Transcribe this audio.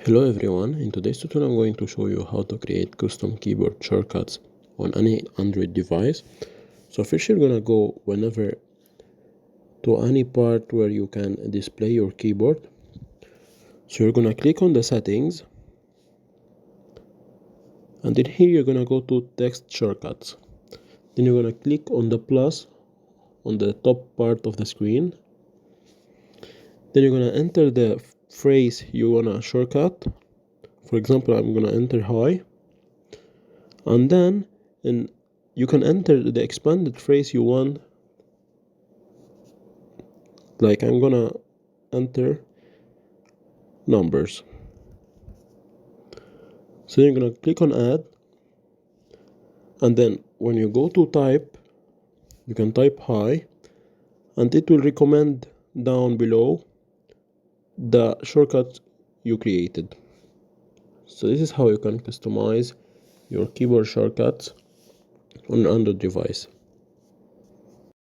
Hello everyone, in today's tutorial I'm going to show you how to create custom keyboard shortcuts on any Android device. So first you're gonna go whenever to any part where you can display your keyboard. So you're gonna click on the settings, and then here you're gonna go to text shortcuts. Then you're gonna click on the plus on the top part of the screen. Then you're gonna enter the phrase you wanna shortcut. For example, I'm gonna enter hi, and then you can enter the expanded phrase you want. Like I'm gonna enter numbers. So you're gonna click on add, and then when you go to type, you can type hi, and it will recommend down below the shortcut you created. So this is how you can customize your keyboard shortcuts on an Android device.